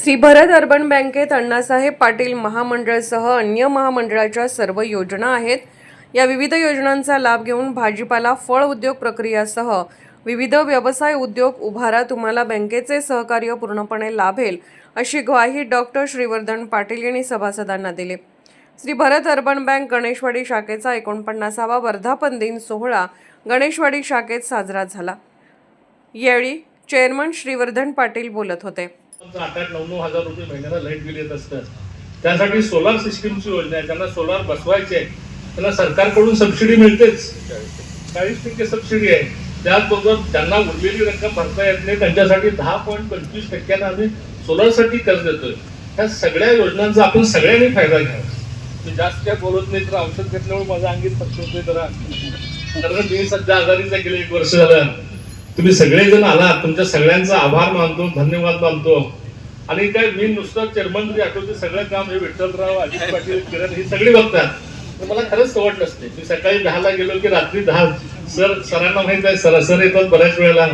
Shri Bharat urban बँकेत अण्णासाहेब पाटील महामंडळसह अन्य महामंडळाच्या सर्व योजना आहेत। या विविध योजनांचा लाभ घेऊन भाजीपाला, फळ उद्योग प्रक्रियासह विविध व्यवसाय उद्योग उभारा। तुम्हाला बँकेचे सहकार्य पूर्णपणे लाभेल अशी ग्वाही डॉक्टर श्रीवर्धन पाटील यांनी सभासदांना दिली। श्री भरत अर्बन बँक गणेशवाडी शाखेचा 49वा वर्धापन दिन सोहळा गणेशवाडी शाखेत साजरा झाला। यावेळी चेअरमन श्रीवर्धन पाटील बोलत होते। 8-9 हजार रुपये महिन्याला लाईट बिल येत असतं। त्यासाठी सोलार सिस्टीमची योजना आहे, त्यांना सोलार बसवायचे आहे, त्यांना सरकारकडून सबसिडी मिळतेच, 40% सबसिडी आहे। त्याचबरोबर ज्यांना उरलेली रक्कम भरता येत नाही त्यांच्यासाठी 10.25% आम्ही सोलारसाठी कर्ज देतोय। त्या सगळ्या योजनांचा आपण सगळ्यांनी फायदा घ्यावा। मी जास्त काय बोलत नाही तर औषध घेतल्यामुळे माझा अंगीत फक्त होतोय जरा, कारण मी सध्या आजारीचा गेले 1 वर्ष झालं। तुम्ही सगळेजण आलात, तुमच्या सगळ्यांचा आभार मानतो, धन्यवाद मानतो। आणि काय मी नुसतं चेअरमन जरी आठवते सगळं काम हे विठ्ठलराव, अजित पाटील, किरण ही सगळी बघतात, तर मला खरंच सवड नसते। मी सकाळी 10ला गेलो की रात्री 10 सरांना माहित आहे, सर येतात बऱ्याच वेळेला,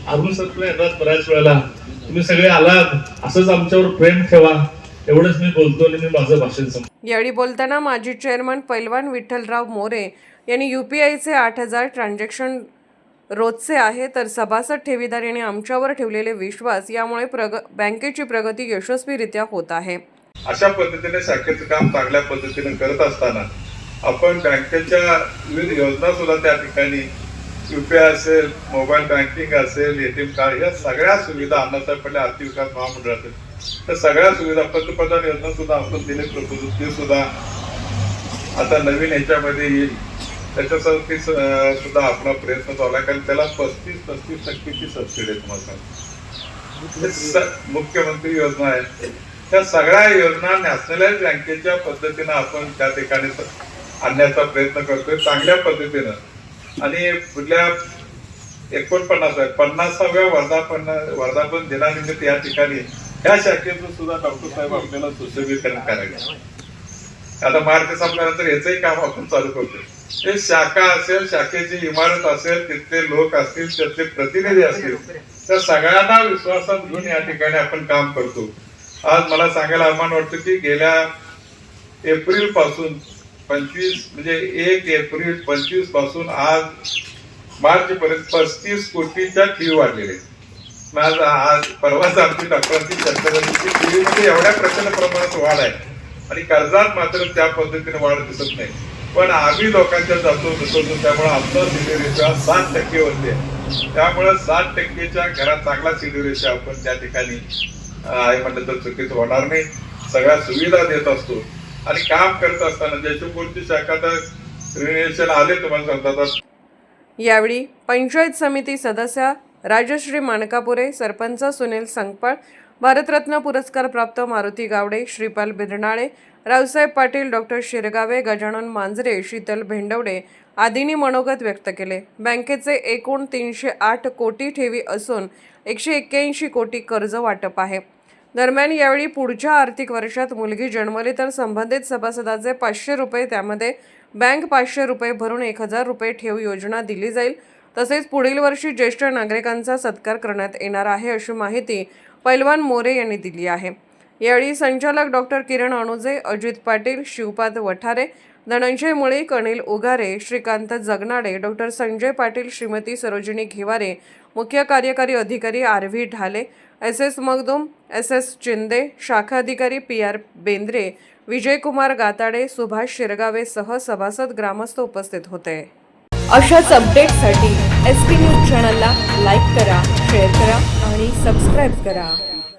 अरुण सर पण येतात बऱ्याच वेळेला। तुम्ही सगळे आलात, असंच आमच्यावर प्रेम ठेवा, एवढंच मी बोलतो आणि मी माझं भाषण संपवतो। यावेळी बोलताना माजी चेअरमन पैलवान विठ्ठलराव मोरे यांनी UPIचे 8000 ट्रान्झॅक्शन रोजचे आहे, तर सभासद ठेवीदार यांनी आमच्यावर ठेवलेले विश्वास, यामुळे बँकेची प्रगती यशस्वीरित्या होत आहे। अशा पद्धतीने शाखेचं काम चांगल्या पद्धतीने करत असताना आपण बँकेच्या विविध योजना सुद्धा त्या ठिकाणी UPI असेल, मोबाईल बँकिंग असेल, ATM कार्ड, या सगळ्या सुविधा अण्णासाहेब पाटील आर्थिक विकास महामंडळातील त्या सगळ्या सुविधा, पंतप्रधान योजना सुद्धा आपण दिले प्रपोजल, ते सुद्धा आता नवीन ह्याच्यामध्ये येईल। त्याच्यासाठी सुद्धा आपला प्रयत्न चालू आहे, कारण त्याला 35% सबसिडी तुम्हाला मुख्यमंत्री योजना आहे। त्या सगळ्या योजना नॅशनलाइज बँकेच्या पद्धतीनं आपण त्या ठिकाणी आणण्याचा प्रयत्न करतोय चांगल्या पद्धतीनं। आणि पुढल्या 50व्या वर्धापन दिनानिमित्त या ठिकाणी ह्या शाखेचं सुद्धा डॉक्टर साहेब आपल्याला सुशोभीकरण करायचं। आता मार्च संपल्यानंतर याचंही काम आपण चालू करतोय। ते शाखा असेल, शाखेची इमारत असेल, तिथले लोक असतील, त्यातले प्रतिनिधी असतील, त्या सगळ्यांना विश्वासात घेऊन या ठिकाणी आपण काम करतो। आज मला सांगायला अभिमान वाटतं की गेल्या एप्रिल पासून 1 एप्रिल 25 पासून आज मार्च पर्यंत 35 कोटीच्या ठेवी वाढलेल्या। आज परवाच आमची डॉक्टरांची चर्चा झाली की ठेवीमध्ये एवढ्या प्रचंड प्रमाणात वाढ आहे आणि कर्जात मात्र त्या पद्धतीने वाढ दिसत नाही। पण आम्ही लोकांच्या जातो, त्यामुळे आमचा सीडी रेशो 7% वरती आहे। त्यामुळे 7%च्या घरात चांगला सीडी रेशो आपण त्या ठिकाणी आहे म्हटलं तर चुकीचं होणार नाही। सगळ्या सुविधा देत असतो आणि काम करत असताना जयशंपूरची शाखा तर रिन्युएशन आले तुम्हाला सांगतात। यावेळी पंचायत समिती सदस्य राजश्री मानकापुरे, सरपंच सुनील संकपाळ, भारतरत्न पुरस्कार प्राप्त मारुती गावडे, श्रीपाल बिरनाळे, रावसाहेब पाटील, डॉक्टर शिरगावे, गजानन मांजरे, शीतल भेंडवडे आदींनी मनोगत व्यक्त केले। बँकेचे एकूण 308 कोटी ठेवी असून 181 कोटी कर्ज वाटप आहे। दरम्यान यावेळी पुढच्या आर्थिक वर्षात मुलगी जन्मली तर संबंधित सभासदाचे 500 रुपये, त्यामध्ये बँक 500 रुपये भरून 1000 रुपये ठेव योजना दिली जाईल। तसेच पुढील वर्षी ज्येष्ठ नागरिकांचा सत्कार करण्यात येणार आहे, अशी माहिती पैलवान मोरे यांनी दिली आहे। यावेळी संचालक डॉक्टर किरण अनुजे, अजित पाटील, शिवपाद वठारे, धनंजय मुळीक, अनिल उगारे, श्रीकांत जगनाडे, डॉक्टर संजय पाटील, श्रीमती सरोजिनी घेवारे, मुख्य कार्यकारी अधिकारी RV Dhale, SS Magdum, SS Chinde, शाखा अधिकारी PR बेंद्रे, विजयकुमार गाताडे, सुभाष शिरगावे सह सभासद, ग्रामस्थ उपस्थित होते। अशाच अपडेटसाठी SP न्यूज चॅनलला लाईक करा, शेअर करा आणि सबस्क्राईब करा।